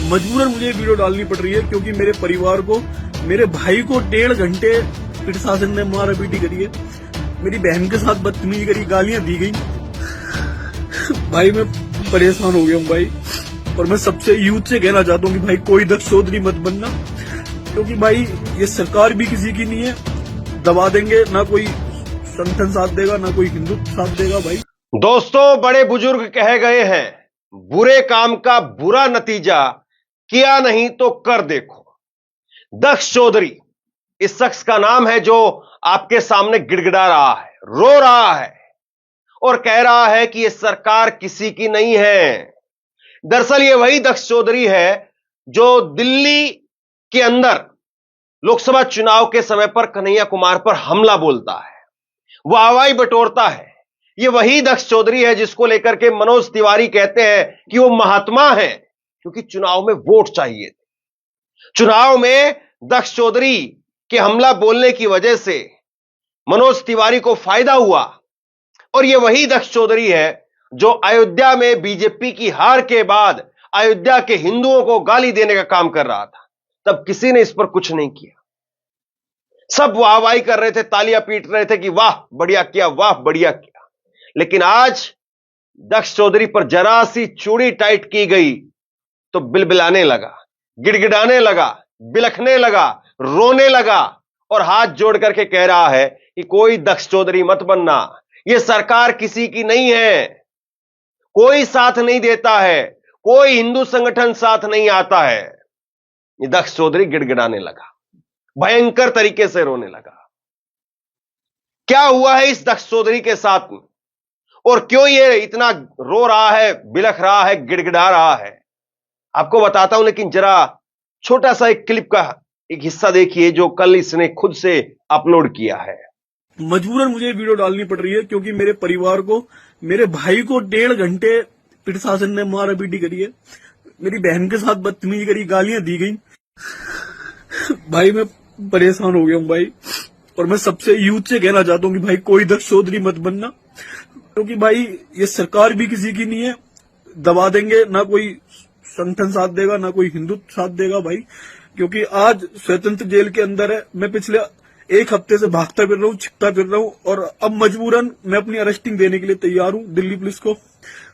मजबूरन मुझे ये वीडियो डालनी पड़ रही है क्योंकि मेरे परिवार को, मेरे भाई को 1.5 घंटे प्रशासन ने मारा पीटी करी है, मेरी बहन के साथ बदतमीजी करी, गालियां दी गई। भाई मैं परेशान हो गया हूँ भाई, और मैं सबसे यूथ से कहना चाहता हूँ कि भाई कोई दक्ष चौधरी मत बनना, क्योंकि भाई ये सरकार भी किसी की नहीं है, दबा देंगे, ना कोई संगठन साथ देगा ना कोई हिंदुत्व साथ देगा। भाई दोस्तों, बड़े बुजुर्ग कह गए हैं, बुरे काम का बुरा नतीजा किया नहीं तो कर देखो। दक्ष चौधरी इस शख्स का नाम है जो आपके सामने गिड़गिड़ा रहा है, रो रहा है और कह रहा है कि यह सरकार किसी की नहीं है। दरअसल ये वही दक्ष चौधरी है जो दिल्ली के अंदर लोकसभा चुनाव के समय पर कन्हैया कुमार पर हमला बोलता है, वाहवाही बटोरता है। ये वही दक्ष चौधरी है जिसको लेकर के मनोज तिवारी कहते हैं कि वो महात्मा है, क्योंकि चुनाव में वोट चाहिए थे। चुनाव में दक्ष चौधरी के हमला बोलने की वजह से मनोज तिवारी को फायदा हुआ, और ये वही दक्ष चौधरी है जो अयोध्या में बीजेपी की हार के बाद अयोध्या के हिंदुओं को गाली देने का काम कर रहा था। तब किसी ने इस पर कुछ नहीं किया, सब वाहवाही कर रहे थे, तालियां पीट रहे थे कि वाह बढ़िया किया, वाह बढ़िया किया। लेकिन आज दक्ष चौधरी पर जरा सी चूड़ी टाइट की गई तो बिलबिलाने लगा, गिड़गिड़ाने लगा, बिलखने लगा, रोने लगा और हाथ जोड़ करके कह रहा है कि कोई दक्ष चौधरी मत बनना, यह सरकार किसी की नहीं है, कोई साथ नहीं देता है, कोई हिंदू संगठन साथ नहीं आता है। ये दक्ष चौधरी गिड़गिड़ाने लगा, भयंकर तरीके से रोने लगा। क्या हुआ है इस दक्ष चौधरी के साथ और क्यों ये इतना रो रहा है, बिलख रहा है, गिड़गिड़ा रहा है, आपको बताता हूं। लेकिन जरा छोटा सा एक क्लिप का एक हिस्सा देखिए जो कल इसने खुद से अपलोड किया है। मजबूरन मुझे ये वीडियो डालनी पड़ रही है क्योंकि मेरे परिवार को, मेरे भाई को 1.5 घंटे प्रशासन ने मारा पीटी करी है, मेरी बहन के साथ बदतमीजी करी, गालियां दी गई। भाई मैं परेशान हो गया हूँ भाई, और मैं सबसे यूथ से कहना चाहता हूँ कि भाई कोई दक्ष चौधरी मत बनना, क्योंकि भाई ये सरकार भी किसी की नहीं है, दबा देंगे, ना कोई संगठन साथ देगा ना कोई हिंदुत्व साथ देगा। भाई क्योंकि आज स्वतंत्र जेल के अंदर है, मैं पिछले 1 हफ्ते से भागता फिर रहा हूँ, छिपता फिर रहा हूँ, और अब मजबूरन मैं अपनी अरेस्टिंग देने के लिए तैयार हूँ दिल्ली पुलिस को।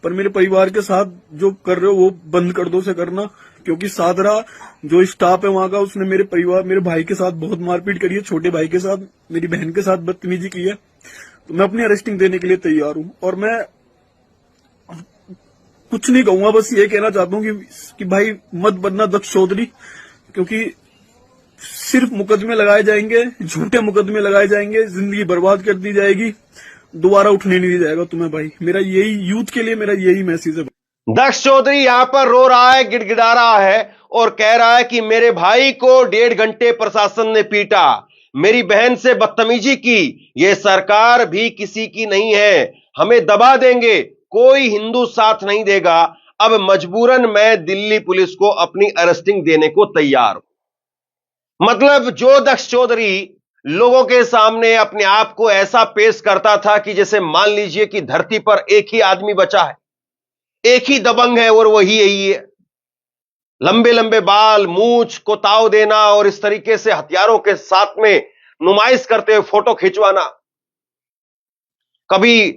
पर मेरे परिवार के साथ जो कर रहे हो वो बंद कर दो से करना, क्योंकि सादरा जो स्टाफ है वहां का, उसने मेरे परिवार, मेरे भाई के साथ बहुत मारपीट करी है, छोटे भाई के साथ, मेरी बहन के साथ बदतमीजी की है। तो मैं अपनी अरेस्टिंग देने के लिए तैयार हूँ, और मैं कुछ नहीं कहूंगा, बस ये कहना चाहता हूँ कि भाई मत बनना दक्ष चौधरी, क्योंकि सिर्फ मुकदमे लगाए जाएंगे, झूठे मुकदमे लगाए जाएंगे, जिंदगी बर्बाद कर दी जाएगी, दोबारा उठने नहीं दिया जाएगा तुम्हें। भाई मेरा यही यूथ के लिए मेरा यही मैसेज है। दक्ष चौधरी यहां पर रो रहा है, गिड़गिड़ा रहा है और कह रहा है कि मेरे भाई को 1.5 घंटे प्रशासन ने पीटा, मेरी बहन से बदतमीजी की, यह सरकार भी किसी की नहीं है, हमें दबा देंगे, कोई हिंदू साथ नहीं देगा। अब मजबूरन मैं दिल्ली पुलिस को अपनी अरेस्टिंग देने को तैयार हूं। मतलब जो दक्ष चौधरी लोगों के सामने अपने आप को ऐसा पेश करता था कि जैसे मान लीजिए कि धरती पर एक ही आदमी बचा है, एक ही दबंग है और वही यही है, लंबे लंबे बाल, मूंछ को ताव देना और इस तरीके से हथियारों के साथ में नुमाइश करते हुए फोटो खिंचवाना, कभी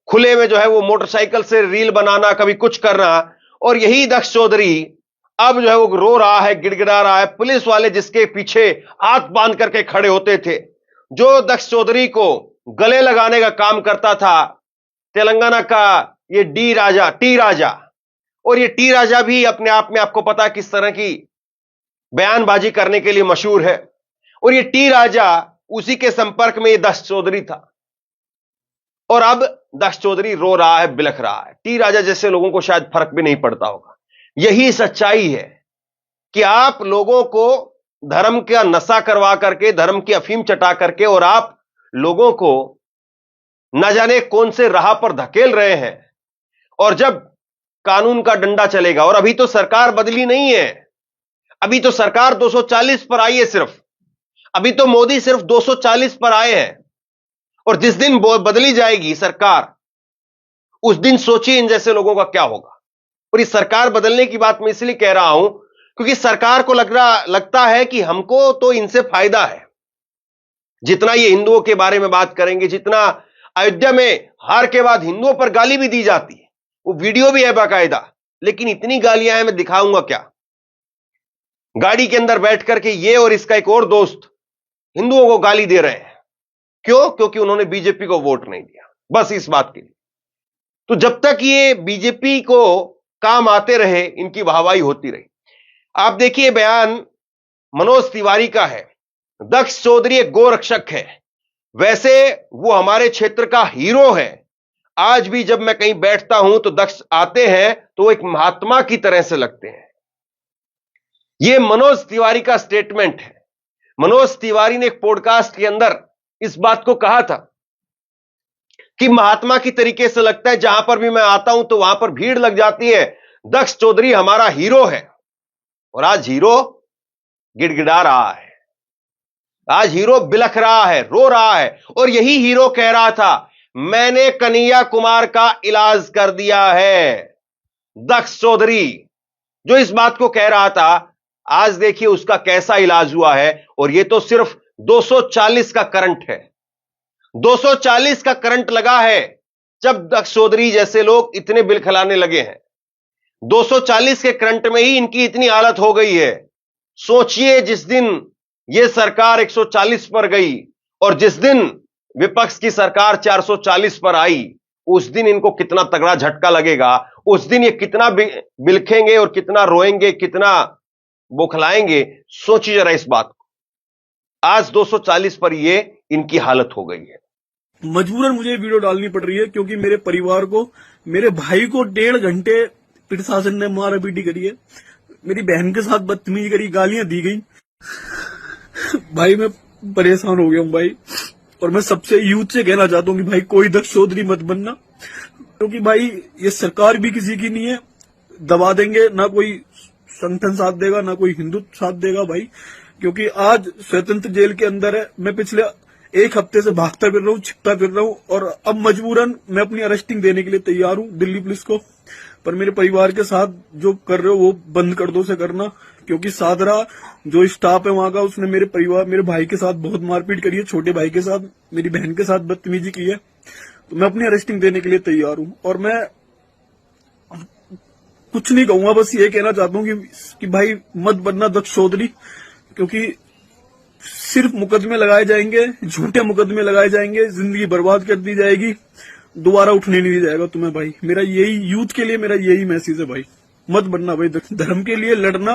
खुले में जो है वो मोटरसाइकिल से रील बनाना, कभी कुछ करना। और यही दक्ष चौधरी अब जो है वो रो रहा है, गिड़गिड़ा रहा है। पुलिस वाले जिसके पीछे हाथ बांध करके खड़े होते थे, जो दक्ष चौधरी को गले लगाने का काम करता था, तेलंगाना का ये टी राजा, और ये टी राजा भी अपने आप में आपको पता है किस तरह की बयानबाजी करने के लिए मशहूर है, और ये टी राजा उसी के संपर्क में ये दक्ष चौधरी था। और अब दक्ष चौधरी रो रहा है, बिलख रहा है। टी राजा जैसे लोगों को शायद फर्क भी नहीं पड़ता होगा। यही सच्चाई है कि आप लोगों को धर्म का नशा करवा करके, धर्म की अफीम चटा करके, और आप लोगों को न जाने कौन से राह पर धकेल रहे हैं। और जब कानून का डंडा चलेगा, और अभी तो सरकार बदली नहीं है, अभी तो सरकार 240 पर आई है, सिर्फ अभी तो मोदी सिर्फ 240 पर आए हैं, और जिस दिन बदली जाएगी सरकार, उस दिन सोचिए इन जैसे लोगों का क्या होगा। और इस सरकार बदलने की बात मैं इसलिए कह रहा हूं क्योंकि सरकार को लगता है कि हमको तो इनसे फायदा है। जितना ये हिंदुओं के बारे में बात करेंगे, जितना अयोध्या में हार के बाद हिंदुओं पर गाली भी दी जाती है, वो वीडियो भी है बाकायदा, लेकिन इतनी गालियां हैं, मैं दिखाऊंगा क्या। गाड़ी के अंदर बैठ करके ये और इसका एक और दोस्त हिंदुओं को गाली दे रहे हैं। क्यों? क्योंकि उन्होंने बीजेपी को वोट नहीं दिया, बस इस बात के लिए। तो जब तक ये बीजेपी को काम आते रहे, इनकी वाहवाही होती रही। आप देखिए, बयान मनोज तिवारी का है। दक्ष चौधरी एक गोरक्षक है, वैसे वो हमारे क्षेत्र का हीरो है। आज भी जब मैं कहीं बैठता हूं तो दक्ष आते हैं तो एक महात्मा की तरह से लगते हैं। यह मनोज तिवारी का स्टेटमेंट है। मनोज तिवारी ने एक पॉडकास्ट के अंदर इस बात को कहा था कि महात्मा की तरीके से लगता है, जहां पर भी मैं आता हूं तो वहां पर भीड़ लग जाती है। दक्ष चौधरी हमारा हीरो है। और आज हीरो गिड़गिड़ा रहा है, आज हीरो बिलख रहा है, रो रहा है। और यही हीरो कह रहा था, मैंने कन्हैया कुमार का इलाज कर दिया है। दक्ष चौधरी जो इस बात को कह रहा था, आज देखिए उसका कैसा इलाज हुआ है। और यह तो सिर्फ 240 का करंट है। 240 का करंट लगा है जब दक्ष चौधरी जैसे लोग इतने बिल खिलाने लगे हैं। 240 के करंट में ही इनकी इतनी हालत हो गई है। सोचिए, जिस दिन यह सरकार 140 पर गई और जिस दिन विपक्ष की सरकार 440 पर आई, उस दिन इनको कितना तगड़ा झटका लगेगा। उस दिन ये कितना बिलखेंगे और कितना रोएंगे, कितना बौखलाएंगे। सोचिए जरा इस बात को। आज 240 पर ये इनकी हालत हो गई है। मजबूरन मुझे ये वीडियो डालनी पड़ रही है क्योंकि मेरे परिवार को, मेरे भाई को 1.5 घंटे प्रशासन ने मारा पीटी करी है। मेरी बहन के साथ बदतमीजी करी, गालियां दी गई। भाई मैं परेशान हो गया हूं भाई। और मैं सबसे यूथ से कहना चाहता हूं कि भाई कोई दक्ष चौधरी मत बनना, क्योंकि भाई ये सरकार भी किसी की नहीं है। दबा देंगे, ना कोई संगठन साथ देगा, ना कोई हिंदुत्व साथ देगा भाई। क्योंकि आज स्वतंत्र जेल के अंदर है, मैं पिछले 1 हफ्ते से भागता फिर रहा हूँ, छिपता फिर रहा हूँ। और अब मजबूरन मैं अपनी अरेस्टिंग देने के लिए तैयार हूँ दिल्ली पुलिस को। पर मेरे परिवार के साथ जो कर रहे हो वो बंद कर दो से करना, क्योंकि सादरा जो स्टाफ है वहां का, उसने मेरे परिवार, मेरे भाई के साथ बहुत मारपीट करी है, छोटे भाई के साथ, मेरी बहन के साथ बदतमीजी की है। तो मैं अपनी अरेस्टिंग देने के लिए तैयार हूँ। और मैं कुछ नहीं कहूंगा, बस ये कहना चाहता हूँ कि भाई मत बनना दक्ष चौधरी, क्योंकि सिर्फ मुकदमे लगाए जाएंगे, झूठे मुकदमे लगाए जाएंगे, जिंदगी बर्बाद कर दी जाएगी, दोबारा उठने नहीं दिया जाएगा तुम्हें भाई। मेरा यही यूथ के लिए मेरा यही मैसेज है भाई, मत बनना भाई। धर्म के लिए लड़ना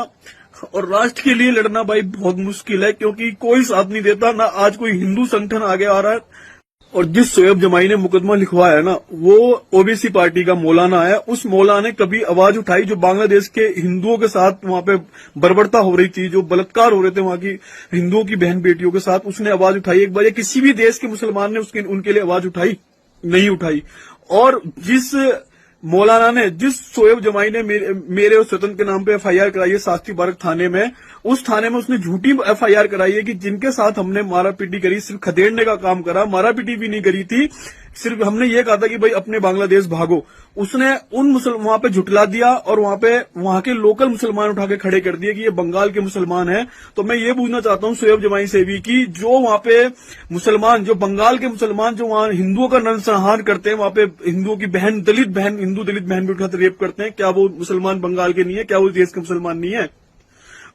और राष्ट्र के लिए लड़ना भाई बहुत मुश्किल है, क्योंकि कोई साथ नहीं देता। ना आज कोई हिंदू संगठन आगे आ रहा है। और जिस शोएब जमाई ने मुकदमा लिखवाया है ना, वो ओबीसी पार्टी का मौलाना है। उस मौलाना ने कभी आवाज उठाई जो बांग्लादेश के हिंदुओं के साथ वहां पे बर्बरता हो रही थी, जो बलात्कार हो रहे थे वहां की हिंदुओं की बहन बेटियों के साथ, उसने आवाज उठाई एक बार? या किसी भी देश के मुसलमान ने उनके लिए आवाज उठाई? नहीं उठाई। और जिस मौलाना ने, जिस शोएब जमाई ने मेरे और स्वतंत्र के नाम पे एफआईआर कराई है शास्त्री पार्क थाने में, उस थाने में उसने झूठी एफआईआर कराई है कि जिनके साथ हमने मारा पीटी करी, सिर्फ खदेड़ने का काम करा, मारा पीटी भी नहीं करी थी, सिर्फ हमने ये कहा था कि भाई अपने बांग्लादेश भागो। उसने उन वहां पे झुटला दिया और वहां के लोकल मुसलमान उठा के खड़े कर दिए कि ये बंगाल के मुसलमान हैं। तो मैं ये पूछना चाहता हूँ शोएब जमाई से भी कि जो वहां पे मुसलमान, जो बंगाल के मुसलमान जो वहां हिंदुओं का नरसंहार करते हैं, वहां पे हिंदुओं की बहन, हिंदू दलित बहन भी उठाते रेप करते हैं, क्या वो मुसलमान बंगाल के नहीं है? क्या वो देश के मुसलमान नहीं है?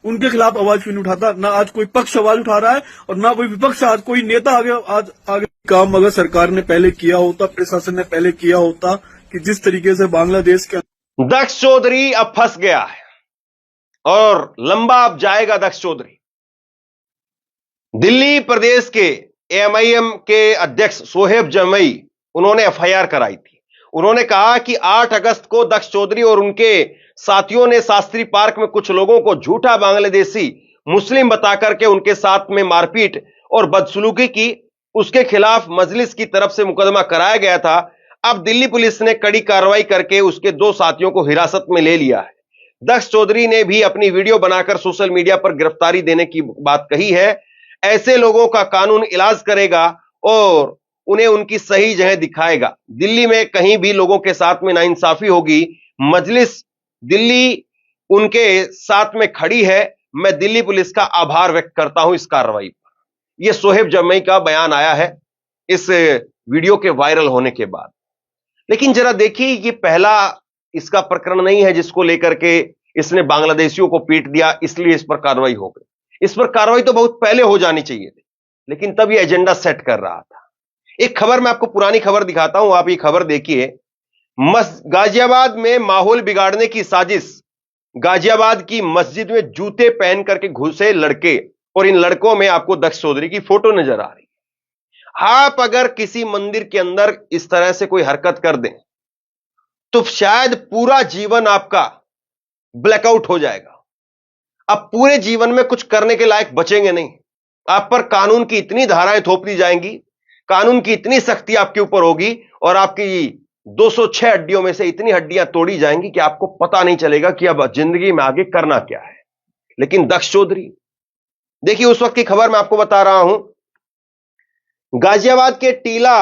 उनके खिलाफ आवाज क्यों नहीं उठाता? ना आज कोई पक्ष आवाज उठा रहा है और ना कोई विपक्ष, आज कोई नेता आगे काम अगर सरकार ने पहले किया होता, प्रशासन ने पहले किया होता, कि जिस तरीके से बांग्लादेश के दक्ष चौधरी अब फंस गया है और लंबा अब जाएगा दक्ष चौधरी। दिल्ली प्रदेश के एएमआईएम के अध्यक्ष शोएब जमाई, उन्होंने एफआईआर कराई थी। उन्होंने कहा कि 8 अगस्त को दक्ष चौधरी और उनके साथियों ने शास्त्री पार्क में कुछ लोगों को झूठा बांग्लादेशी मुस्लिम बताकर के उनके साथ में मारपीट और बदसलूकी की। उसके खिलाफ मजलिस की तरफ से मुकदमा कराया गया था। अब दिल्ली पुलिस ने कड़ी कार्रवाई करके उसके 2 साथियों को हिरासत में ले लिया है। दक्ष चौधरी ने भी अपनी वीडियो बनाकर सोशल मीडिया पर गिरफ्तारी देने की बात कही है। ऐसे लोगों का कानून इलाज करेगा और उन्हें उनकी सही जगह दिखाएगा। दिल्ली में कहीं भी लोगों के साथ में नाइंसाफी होगी, मजलिस दिल्ली उनके साथ में खड़ी है। मैं दिल्ली पुलिस का आभार व्यक्त करता हूं इस कार्रवाई पर। यह सोहेब जम्मई का बयान आया है इस वीडियो के वायरल होने के बाद। लेकिन जरा देखिए, ये पहला इसका प्रकरण नहीं है जिसको लेकर के इसने बांग्लादेशियों को पीट दिया इसलिए इस पर कार्रवाई हो गई। इस पर कार्रवाई तो बहुत पहले हो जानी चाहिए थी, लेकिन तब ये एजेंडा सेट कर रहा था। एक खबर मैं आपको पुरानी खबर दिखाता हूं, आप ये खबर देखिए। गाजियाबाद में माहौल बिगाड़ने की साजिश। गाजियाबाद की मस्जिद में जूते पहन करके घुसे लड़के, और इन लड़कों में आपको दक्ष चौधरी की फोटो नजर आ रही है। आप अगर किसी मंदिर के अंदर इस तरह से कोई हरकत कर दें तो शायद पूरा जीवन आपका ब्लैकआउट हो जाएगा। अब पूरे जीवन में कुछ करने के लायक बचेंगे नहीं। आप पर कानून की इतनी धाराएं थोप दी जाएंगी, कानून की इतनी सख्ती आपके ऊपर होगी, और आपकी 206 हड्डियों में से इतनी हड्डियां तोड़ी जाएंगी कि आपको पता नहीं चलेगा कि अब जिंदगी में आगे करना क्या है। लेकिन दक्ष चौधरी, देखिए उस वक्त की खबर मैं आपको बता रहा हूं। गाजियाबाद के टीला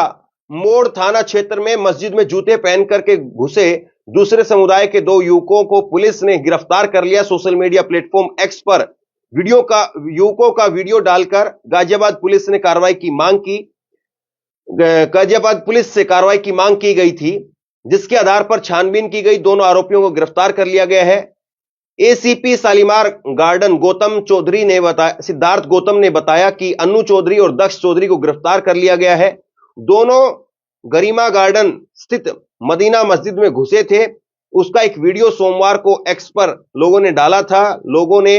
मोड़ थाना क्षेत्र में मस्जिद में जूते पहन करके घुसे दूसरे समुदाय के 2 युवकों को पुलिस ने गिरफ्तार कर लिया। सोशल मीडिया प्लेटफॉर्म एक्स पर युवकों का वीडियो डालकर गाजियाबाद पुलिस से कार्रवाई की मांग की गई थी, जिसके आधार पर छानबीन की गई। दोनों आरोपियों को गिरफ्तार कर लिया गया है। एसीपी शालीमार गार्डन सिद्धार्थ गौतम ने बताया कि अन्नू चौधरी और दक्ष चौधरी को गिरफ्तार कर लिया गया है। दोनों गरिमा गार्डन स्थित मदीना मस्जिद में घुसे थे। उसका एक वीडियो सोमवार को एक्स पर लोगों ने डाला था। लोगों ने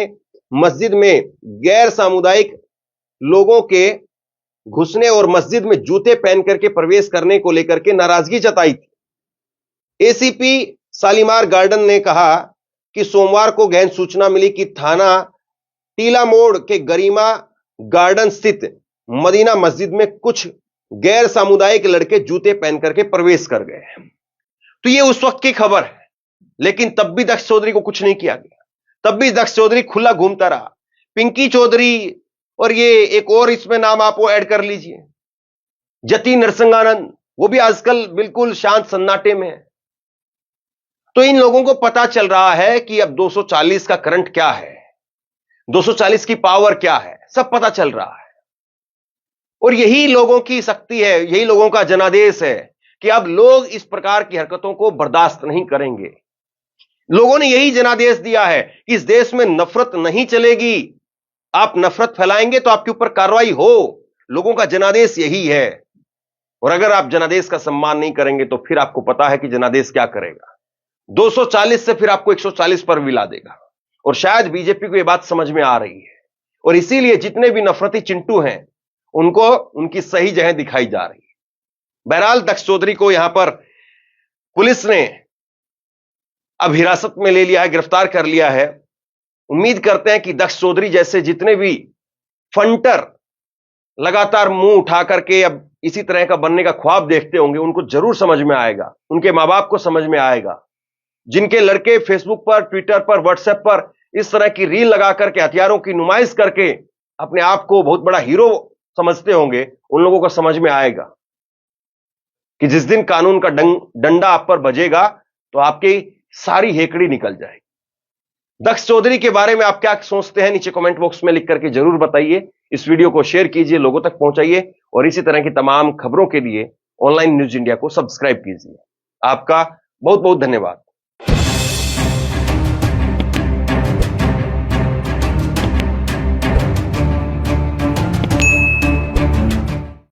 मस्जिद में गैर सामुदायिक लोगों के घुसने और मस्जिद में जूते पहन करके प्रवेश करने को लेकर के नाराजगी जताई थी। एसीपी शालीमार गार्डन ने कहा कि सोमवार को गहन सूचना मिली कि थाना टीला मोड़ के गरिमा गार्डन स्थित मदीना मस्जिद में कुछ गैर सामुदायिक लड़के जूते पहन करके प्रवेश कर गए। तो ये उस वक्त की खबर है, लेकिन तब भी दक्ष चौधरी को कुछ नहीं किया गया। तब भी दक्ष चौधरी खुला घूमता रहा। पिंकी चौधरी, और ये एक और इसमें नाम आप वो ऐड कर लीजिए, जति नरसिंहानंद, वो भी आजकल बिल्कुल शांत सन्नाटे में है। तो इन लोगों को पता चल रहा है कि अब 240 का करंट क्या है, 240 की पावर क्या है, सब पता चल रहा है। और यही लोगों की शक्ति है, यही लोगों का जनादेश है कि अब लोग इस प्रकार की हरकतों को बर्दाश्त नहीं करेंगे। लोगों ने यही जनादेश दिया है कि इस देश में नफरत नहीं चलेगी। आप नफरत फैलाएंगे तो आपके ऊपर कार्रवाई हो। लोगों का जनादेश यही है। और अगर आप जनादेश का सम्मान नहीं करेंगे तो फिर आपको पता है कि जनादेश क्या करेगा। 240 से फिर आपको 140 पर भी ला देगा। और शायद बीजेपी को यह बात समझ में आ रही है, और इसीलिए जितने भी नफरती चिंटू हैं उनको उनकी सही जगह दिखाई जा रही है। बहरहाल दक्ष चौधरी को यहां पर पुलिस ने अब हिरासत में ले लिया है, गिरफ्तार कर लिया है। उम्मीद करते हैं कि दक्ष चौधरी जैसे जितने भी फंटर लगातार मुंह उठा करके अब इसी तरह का बनने का ख्वाब देखते होंगे, उनको जरूर समझ में आएगा, उनके मां बाप को समझ में आएगा। जिनके लड़के फेसबुक पर, ट्विटर पर, व्हाट्सएप पर इस तरह की रील लगा करके हथियारों की नुमाइश करके अपने आप को बहुत बड़ा हीरो समझते होंगे, उन लोगों को समझ में आएगा कि जिस दिन कानून का डंडा आप पर बजेगा तो आपकी सारी हेकड़ी निकल जाएगी। दक्ष चौधरी के बारे में आप क्या सोचते हैं, नीचे कमेंट बॉक्स में लिख करके जरूर बताइए। इस वीडियो को शेयर कीजिए, लोगों तक पहुंचाइए, और इसी तरह की तमाम खबरों के लिए ऑनलाइन न्यूज इंडिया को सब्सक्राइब कीजिए। आपका बहुत बहुत धन्यवाद।